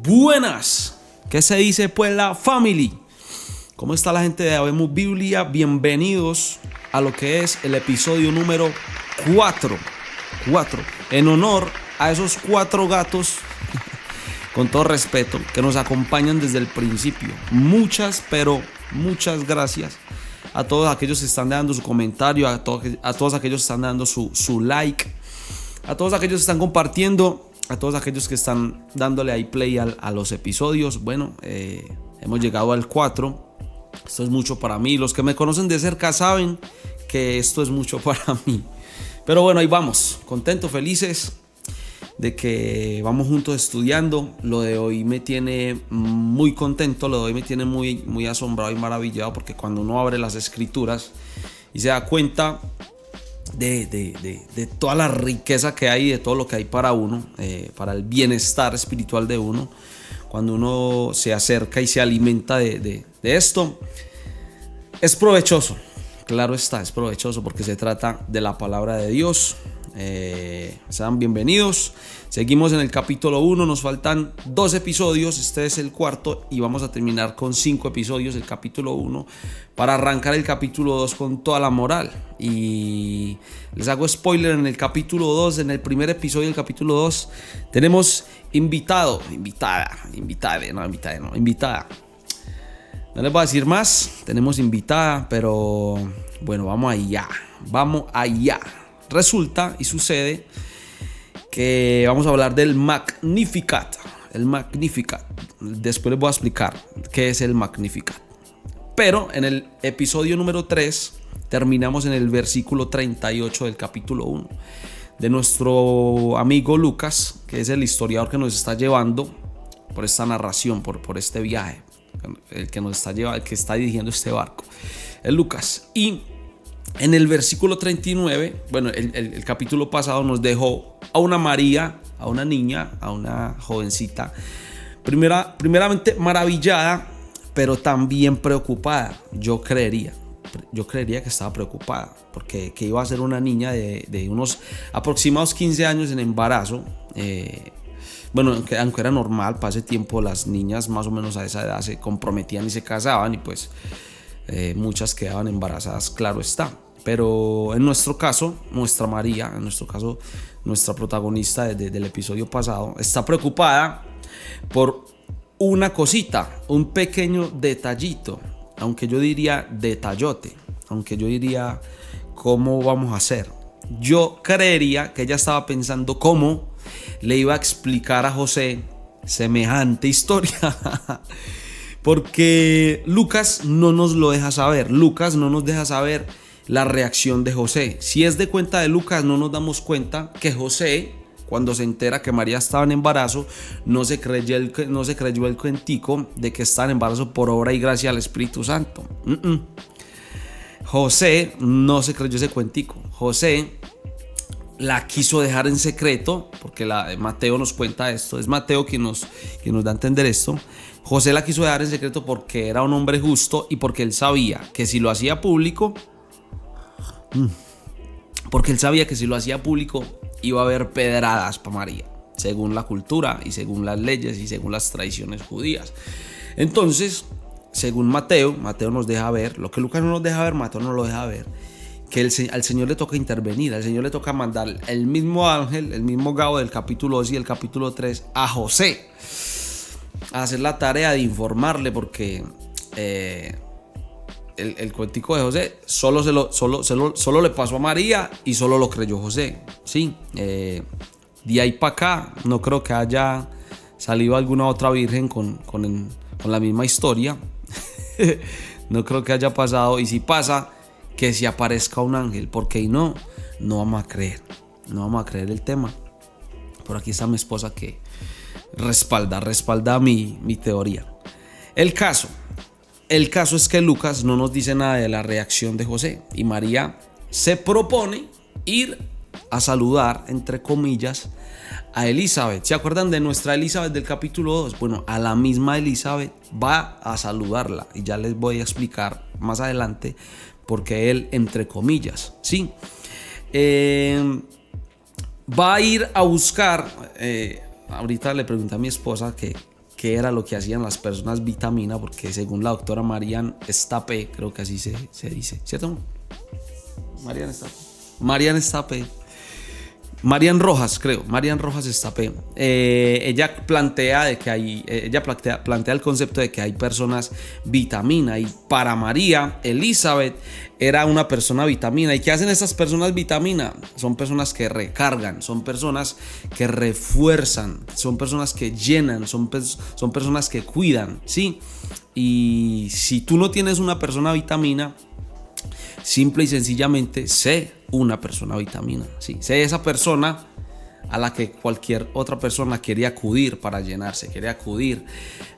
Buenas, ¿qué se dice pues la family? ¿Cómo está la gente de Habemos Biblia? Bienvenidos a lo que es el episodio número 4. En honor a esos 4 gatos, con todo respeto, que nos acompañan desde el principio. Muchas gracias a todos aquellos que están dando su comentario, a todos aquellos que están dando su like, a todos aquellos que están compartiendo, a todos aquellos que están dándole ahí play a los episodios. Bueno, hemos llegado al 4. Esto es mucho para mí. Los que me conocen de cerca saben que esto es mucho para mí. Pero bueno, ahí vamos. Contentos, felices de que vamos juntos estudiando. Lo de hoy me tiene muy contento. Lo de hoy me tiene muy asombrado y maravillado, porque cuando uno abre las escrituras y se da cuenta de toda la riqueza que hay, de todo lo que hay para uno, para el bienestar espiritual de uno, cuando uno se acerca y se alimenta de esto, es provechoso. Claro está, es provechoso porque se trata de la palabra de Dios. Sean bienvenidos. Seguimos en el capítulo 1, nos faltan 2 episodios, este es el 4 y vamos a terminar con 5 episodios el capítulo 1 para arrancar el capítulo 2 con toda la moral. Y les hago spoiler, en el capítulo 2, en el primer episodio del capítulo 2, tenemos invitada. No les voy a decir más, tenemos invitada, pero bueno, vamos allá. Resulta y sucede que vamos a hablar del Magnificat. El Magnificat. Después les voy a explicar qué es el Magnificat. Pero en el episodio número 3 terminamos en el versículo 38 del capítulo 1 de nuestro amigo Lucas, que es el historiador que nos está llevando por esta narración, por este viaje, el que nos está llevando, el que está dirigiendo este barco, es Lucas. Y en el versículo 39, bueno, el capítulo pasado nos dejó a una María, a una niña, a una jovencita, primeramente maravillada, pero también preocupada. Yo creería que estaba preocupada, porque que iba a ser una niña de unos aproximados 15 años en embarazo. Bueno, aunque era normal, para ese tiempo las niñas más o menos a esa edad se comprometían y se casaban, y pues muchas quedaban embarazadas, claro está. Pero en nuestro caso, nuestra María, nuestra protagonista del episodio pasado, está preocupada por una cosita, un pequeño detallito, aunque yo diría detallote, aunque yo diría cómo vamos a hacer. Yo creería que ella estaba pensando cómo le iba a explicar a José semejante historia. Porque Lucas no nos lo deja saber. Lucas no nos deja saber la reacción de José. Si es de cuenta de Lucas, no nos damos cuenta que José, cuando se entera que María estaba en embarazo, no se creyó el cuentico de que está en embarazo por obra y gracia del Espíritu Santo. José no se creyó ese cuentico. José la quiso dejar en secreto, porque Mateo nos cuenta esto. Es Mateo quien nos da a entender esto. José la quiso dejar en secreto porque era un hombre justo y porque él sabía que si lo hacía público, iba a haber pedradas para María, según la cultura y según las leyes y según las tradiciones judías. Entonces, según Mateo nos deja ver lo que Lucas no nos deja ver, Mateo no lo deja ver, que al Señor le toca intervenir, al Señor le toca mandar el mismo ángel, el mismo Gabo del capítulo 2 y el capítulo 3 a José a hacer la tarea de informarle, porque el cuentico de José solo le pasó a María y solo lo creyó José. Sí, de ahí para acá no creo que haya salido alguna otra virgen con la misma historia. No creo que haya pasado, y si pasa, que si aparezca un ángel, porque no vamos a creer el tema. Por aquí está mi esposa que respalda mi teoría. El caso es que Lucas no nos dice nada de la reacción de José, y María se propone ir a saludar, entre comillas, a Elizabeth. ¿Se acuerdan de nuestra Elizabeth del capítulo 2? Bueno, a la misma Elizabeth va a saludarla, y ya les voy a explicar más adelante por qué él, entre comillas, ¿sí? Va a ir a buscar, ahorita le pregunté a mi esposa que qué era lo que hacían las personas vitamina, porque según la doctora Marian Stape, creo que así se dice, ¿cierto? Marian Rojas Stape, ella plantea el concepto de que hay personas vitamina, y para María Elizabeth era una persona vitamina. ¿Y qué hacen estas personas vitamina? Son personas que recargan, son personas que refuerzan, son personas que llenan, son personas que cuidan, ¿sí? Y si tú no tienes una persona vitamina, simple y sencillamente sé una persona vitamina, ¿sí? Sé esa persona a la que cualquier otra persona quiere acudir para llenarse, quiere acudir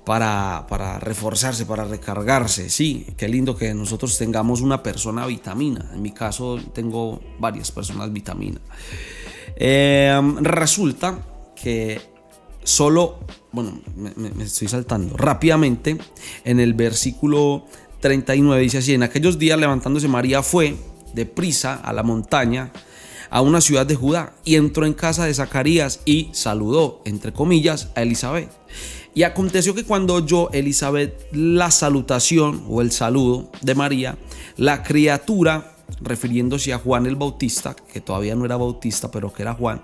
para reforzarse, para recargarse, ¿sí? Qué lindo que nosotros tengamos una persona vitamina. En mi caso tengo varias personas vitamina. Resulta que me estoy saltando rápidamente. En el versículo 39 dice así: en aquellos días, levantándose María, fue deprisa a la montaña, a una ciudad de Judá, y entró en casa de Zacarías y saludó, entre comillas, a Elizabeth. Y aconteció que cuando oyó Elizabeth la salutación o el saludo de María, la criatura, refiriéndose a Juan el Bautista, que todavía no era bautista, pero que era Juan,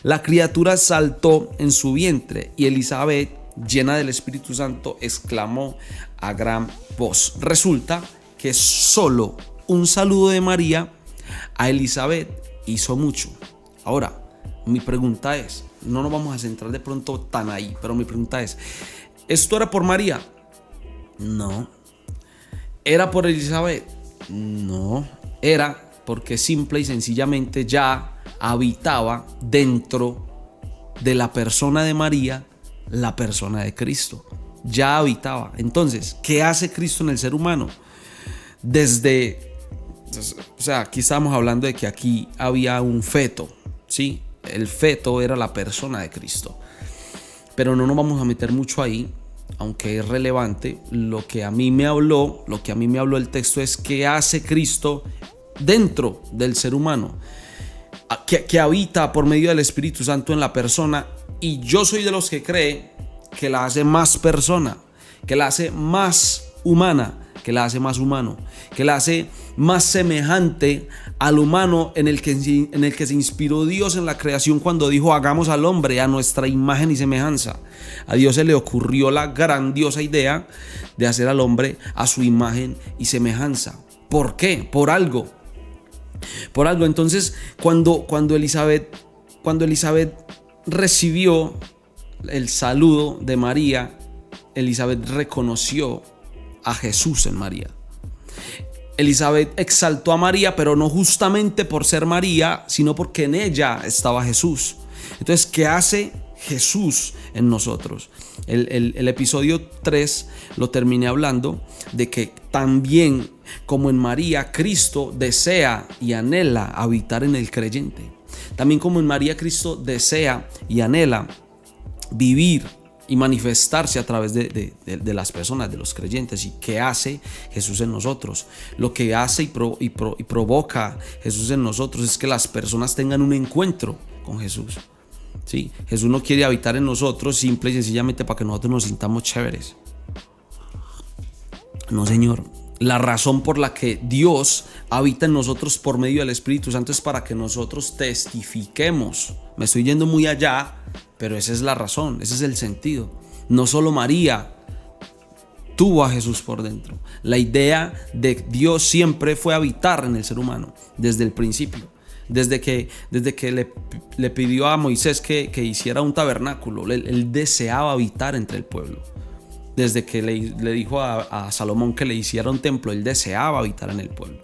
la criatura saltó en su vientre, y Elizabeth, llena del Espíritu Santo, exclamó a gran voz. Resulta que solo un saludo de María a Elizabeth hizo mucho. Ahora, mi pregunta es, no nos vamos a centrar de pronto tan ahí, pero mi pregunta es, ¿esto era por María? No. ¿Era por Elizabeth? No. Era porque simple y sencillamente ya habitaba dentro de la persona de María la persona de Cristo. Ya habitaba. Entonces, ¿qué hace Cristo en el ser humano? Aquí estábamos hablando de que aquí había un feto, ¿sí? El feto era la persona de Cristo. Pero no nos vamos a meter mucho ahí, aunque es relevante. Lo que a mí me habló el texto es qué hace Cristo dentro del ser humano, que habita por medio del Espíritu Santo en la persona. Y yo soy de los que cree que la hace más persona, que la hace más humana, que la hace más humano, que la hace más semejante al humano en el que se inspiró Dios en la creación cuando dijo: hagamos al hombre a nuestra imagen y semejanza. A Dios se le ocurrió la grandiosa idea de hacer al hombre a su imagen y semejanza. ¿Por qué? Por algo. Entonces, cuando Elizabeth recibió el saludo de María, Elizabeth reconoció a Jesús en María. Elizabeth exaltó a María, pero no justamente por ser María, sino porque en ella estaba Jesús. Entonces, ¿qué hace Jesús en nosotros? El episodio 3 lo terminé hablando de que también como en María, Cristo desea y anhela habitar en el creyente. También como en María, Cristo desea y anhela vivir y manifestarse a través de las personas, de los creyentes. ¿Y qué hace Jesús en nosotros? Lo que hace y provoca Jesús en nosotros es que las personas tengan un encuentro con Jesús. ¿Sí? Jesús no quiere habitar en nosotros simple y sencillamente para que nosotros nos sintamos chéveres. No, Señor. La razón por la que Dios habita en nosotros por medio del Espíritu Santo es para que nosotros testifiquemos. Me estoy yendo muy allá, pero esa es la razón, ese es el sentido. No solo María tuvo a Jesús por dentro. La idea de Dios siempre fue habitar en el ser humano desde el principio. Desde que le pidió a Moisés que hiciera un tabernáculo, él deseaba habitar entre el pueblo. Desde que le dijo a Salomón que le hiciera un templo, él deseaba habitar en el pueblo.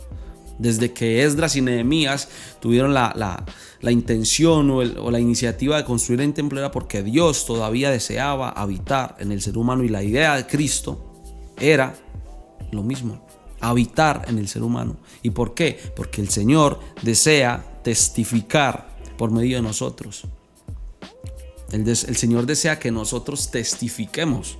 Desde que Esdras y Nehemías tuvieron la intención o la iniciativa de construir el templo, era porque Dios todavía deseaba habitar en el ser humano. Y la idea de Cristo era lo mismo, habitar en el ser humano. ¿Y por qué? Porque el Señor desea testificar por medio de nosotros. El Señor desea que nosotros testifiquemos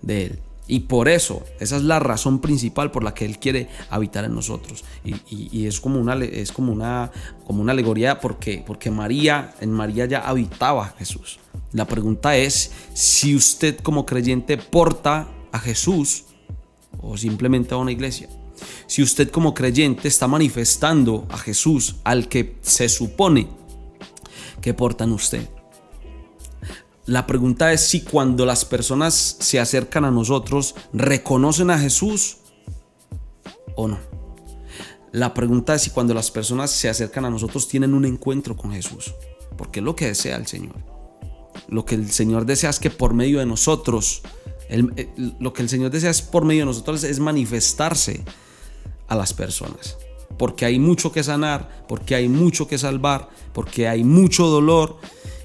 de Él. Y por eso, esa es la razón principal por la que Él quiere habitar en nosotros. Y es como una alegoría porque en María ya habitaba Jesús. La pregunta es si usted como creyente porta a Jesús o simplemente a una iglesia. Si usted como creyente está manifestando a Jesús al que se supone que porta en usted. La pregunta es si cuando las personas se acercan a nosotros reconocen a Jesús o no. La pregunta es si cuando las personas se acercan a nosotros tienen un encuentro con Jesús, porque es lo que desea el Señor. Lo que el Señor desea es que por medio de nosotros, es manifestarse a las personas. Porque hay mucho que sanar, porque hay mucho que salvar, porque hay mucho dolor.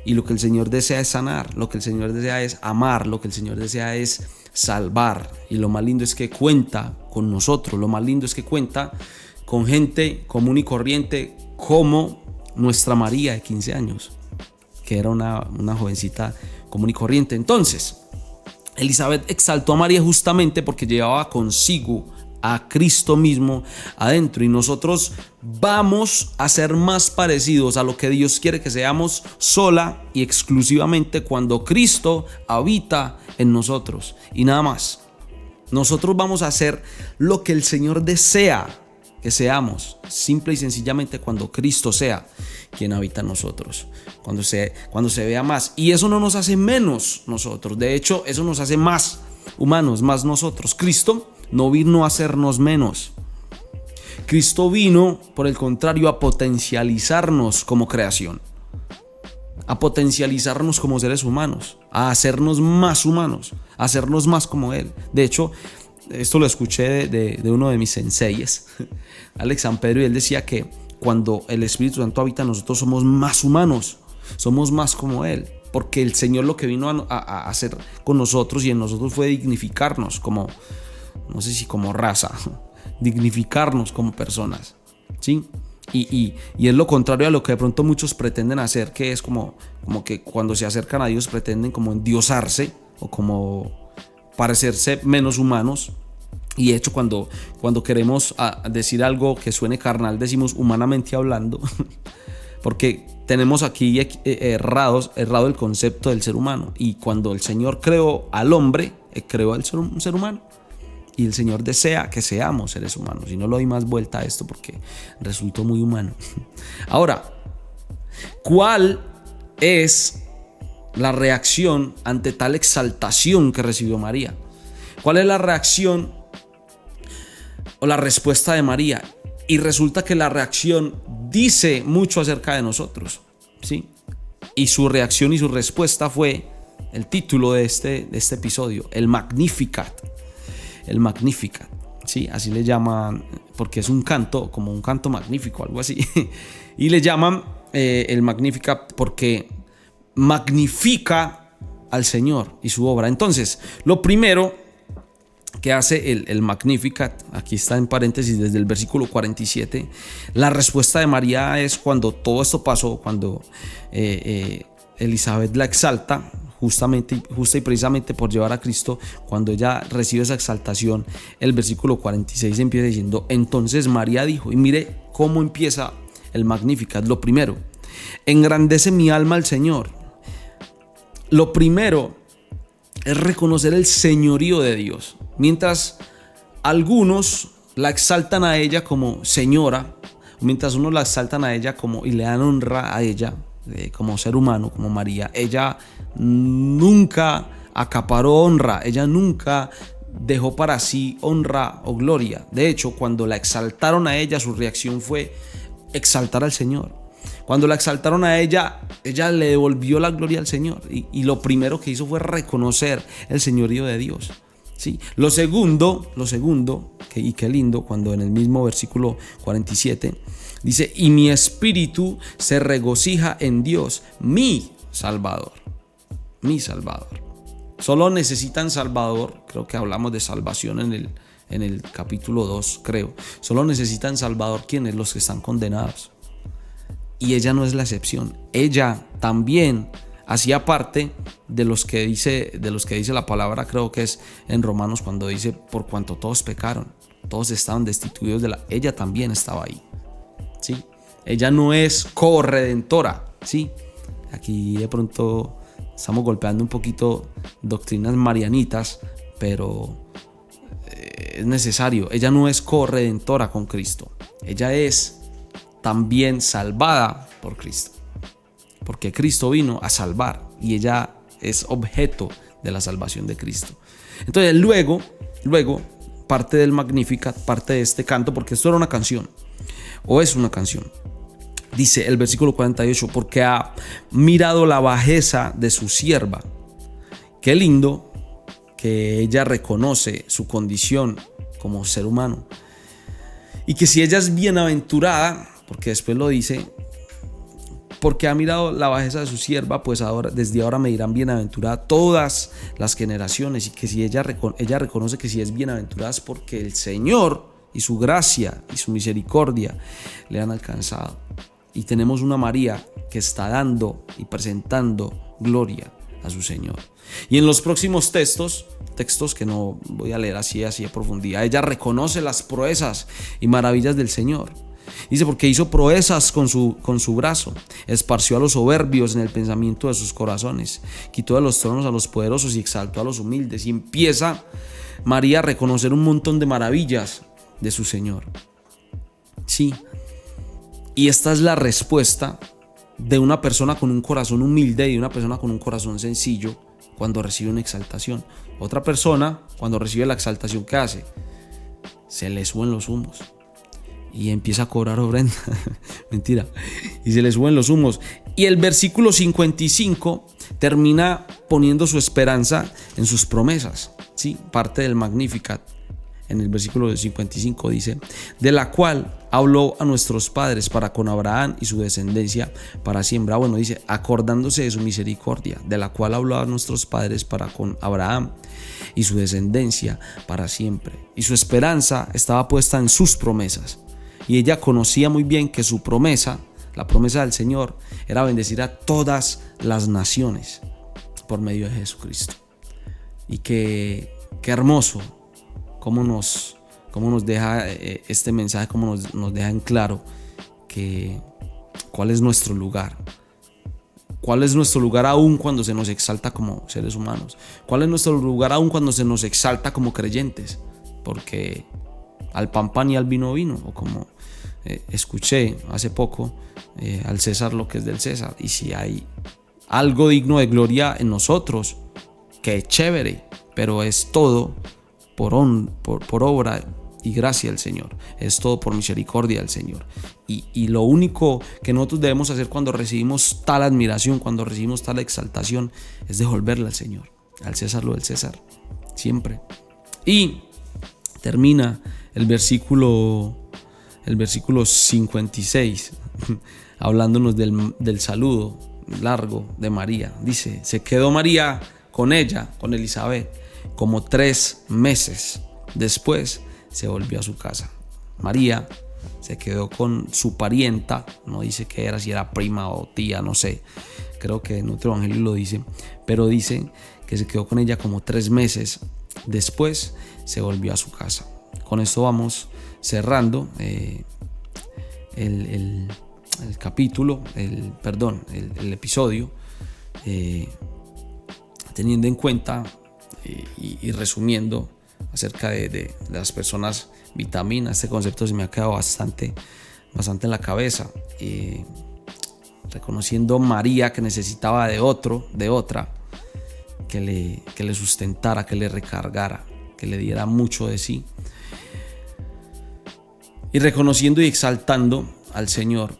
Y lo que el Señor desea es sanar, lo que el Señor desea es amar, lo que el Señor desea es salvar. Y lo más lindo es que cuenta con nosotros, lo más lindo es que cuenta con gente común y corriente como nuestra María de 15 años, que era una jovencita común y corriente. Entonces, Elizabeth exaltó a María justamente porque llevaba consigo a Cristo mismo adentro, y nosotros vamos a ser más parecidos a lo que Dios quiere que seamos sola y exclusivamente cuando Cristo habita en nosotros y nada más. Nosotros vamos a hacer lo que el Señor desea que seamos, simple y sencillamente cuando Cristo sea quien habita en nosotros, cuando se vea más. Y eso no nos hace menos nosotros, de hecho eso nos hace más humanos, más nosotros. Cristo no vino a hacernos menos. Cristo vino, por el contrario, a potencializarnos como creación, a potencializarnos como seres humanos, a hacernos más humanos, a hacernos más como Él. De hecho, esto lo escuché de uno de mis senseis, Alex San Pedro, y él decía que cuando el Espíritu Santo habita en nosotros somos más humanos, somos más como Él, porque el Señor lo que vino a hacer con nosotros y en nosotros fue dignificarnos como, no sé si como raza, dignificarnos como personas, ¿sí? Y es lo contrario a lo que de pronto muchos pretenden hacer, que es como que cuando se acercan a Dios pretenden como endiosarse o como parecerse menos humanos. Y de hecho cuando queremos decir algo que suene carnal, decimos humanamente hablando, porque tenemos aquí errado el concepto del ser humano. Y cuando el Señor creó al hombre, creó un ser humano. Y el Señor desea que seamos seres humanos. Y no le doy más vuelta a esto porque resultó muy humano. Ahora, ¿cuál es la reacción ante tal exaltación que recibió María? ¿Cuál es la reacción o la respuesta de María? Y resulta que la reacción dice mucho acerca de nosotros, ¿sí? Y su reacción y su respuesta fue el título de este episodio, el Magnificat. El Magnificat, ¿sí? Así le llaman, porque es un canto, como un canto magnífico, algo así. Y le llaman el Magnificat porque magnifica al Señor y su obra. Entonces, lo primero que hace el Magnificat, aquí está en paréntesis desde el versículo 47, la respuesta de María es cuando todo esto pasó, cuando Elizabeth la exalta, justa y precisamente por llevar a Cristo. Cuando ella recibe esa exaltación, el versículo 46 empieza diciendo: entonces María dijo, y mire cómo empieza el Magnificat. Lo primero, engrandece mi alma al Señor. Lo primero es reconocer el señorío de Dios. Mientras algunos la exaltan a ella como señora, mientras unos la exaltan a ella como y le dan honra a ella como ser humano, como María, ella nunca acaparó honra, ella nunca dejó para sí honra o gloria. De hecho, cuando la exaltaron a ella, su reacción fue exaltar al Señor. Cuando la exaltaron a ella le devolvió la gloria al Señor, y lo primero que hizo fue reconocer el señorío de Dios. Sí. Lo segundo, y qué lindo, cuando en el mismo versículo 47 dice: y mi espíritu se regocija en Dios, mi Salvador. Mi Salvador. Solo necesitan Salvador. Creo que hablamos de salvación en el capítulo 2, creo. Solo necesitan Salvador quienes, los que están condenados. Y ella no es la excepción. Ella también hacía parte de los que dice la palabra, creo que es en Romanos, cuando dice: por cuanto todos pecaron, todos estaban destituidos ella también estaba ahí, ¿sí? Ella no es corredentora, ¿sí? Aquí de pronto estamos golpeando un poquito doctrinas marianitas, pero es necesario. Ella no es corredentora con Cristo, ella es también salvada por Cristo, porque Cristo vino a salvar y ella es objeto de la salvación de Cristo. Entonces luego parte del Magnificat, parte de este canto, porque esto era una canción o es una canción. Dice el versículo 48: porque ha mirado la bajeza de su sierva. Qué lindo que ella reconoce su condición como ser humano, y que si ella es bienaventurada, porque después lo dice, porque ha mirado la bajeza de su sierva, pues desde ahora me dirán bienaventurada todas las generaciones. Y que si ella reconoce que si es bienaventurada es porque el Señor y su gracia y su misericordia le han alcanzado. Y tenemos una María que está dando y presentando gloria a su Señor. Y en los próximos textos que no voy a leer así a profundidad, ella reconoce las proezas y maravillas del Señor. Dice: porque hizo proezas con su brazo, esparció a los soberbios en el pensamiento de sus corazones, quitó de los tronos a los poderosos y exaltó a los humildes. Y empieza María a reconocer un montón de maravillas de su Señor. Sí. Y esta es la respuesta de una persona con un corazón humilde y de una persona con un corazón sencillo cuando recibe una exaltación. Otra persona, cuando recibe la exaltación, ¿qué hace? Se le suben los humos y empieza a cobrar ofrenda. Mentira. Y se le suben los humos. Y el versículo 55 termina poniendo su esperanza en sus promesas. ¿Sí? Parte del Magnificat. En el versículo 55 dice: de la cual habló a nuestros padres para con Abraham y su descendencia para siempre. Bueno, dice acordándose de su misericordia, de la cual habló a nuestros padres para con Abraham y su descendencia para siempre. Y su esperanza estaba puesta en sus promesas. Y ella conocía muy bien que su promesa, la promesa del Señor, era bendecir a todas las naciones por medio de Jesucristo. Y qué hermoso cómo nos deja este mensaje, cómo nos deja en claro cuál es nuestro lugar. ¿Cuál es nuestro lugar aún cuando se nos exalta como seres humanos? ¿Cuál es nuestro lugar aún cuando se nos exalta como creyentes? Porque al pan y al vino, o como escuché hace poco, al César lo que es del César. Y si hay algo digno de gloria en nosotros, que chévere, pero es todo por obra y gracia del Señor, es todo por misericordia del Señor. Y lo único que nosotros debemos hacer cuando recibimos tal admiración, cuando recibimos tal exaltación, es devolverle al Señor, al César lo del César, siempre. Y termina el versículo 56 hablándonos del saludo largo de María. Dice: se quedó María con Elizabeth, como 3 meses. Después se volvió a su casa. María se quedó con su parienta, no dice qué era, si era prima o tía, no sé, creo que en otro evangelio lo dice, pero dice que se quedó con ella como 3 meses. Después se volvió a su casa. Con esto vamos cerrando el capítulo, el episodio, teniendo en cuenta y resumiendo acerca de las personas vitaminas. Este concepto se me ha quedado bastante en la cabeza, reconociendo María que necesitaba de otra que le sustentara, que le recargara, que le diera mucho de sí, y reconociendo y exaltando al Señor,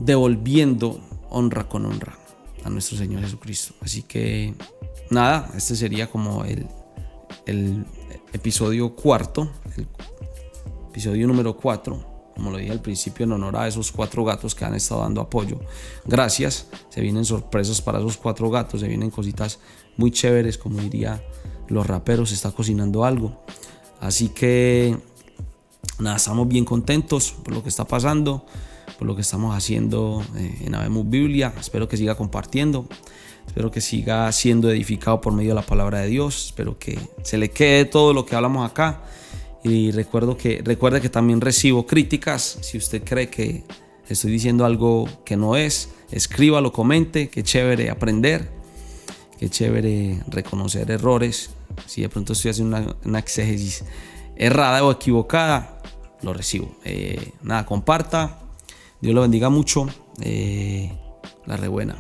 devolviendo honra con honra a nuestro Señor Jesucristo. Así que nada, este sería como el episodio cuarto, el episodio número 4, como lo dije al principio, en honor a esos 4 gatos que han estado dando apoyo. Gracias, se vienen sorpresas para esos 4 gatos, se vienen cositas muy chéveres, como diría los raperos, se está cocinando algo. Así que nada, estamos bien contentos por lo que está pasando. por lo que estamos haciendo en Habemos Biblia. Espero que siga compartiendo. Espero que siga siendo edificado por medio de la palabra de Dios. Espero que se le quede todo lo que hablamos acá. Y recuerde que también recibo críticas. Si usted cree que estoy diciendo algo que no es, escríbalo, comente. Qué chévere aprender. Qué chévere reconocer errores. Si de pronto estoy haciendo una exégesis errada o equivocada, lo recibo. Comparta. Dios lo bendiga mucho. La rebuena.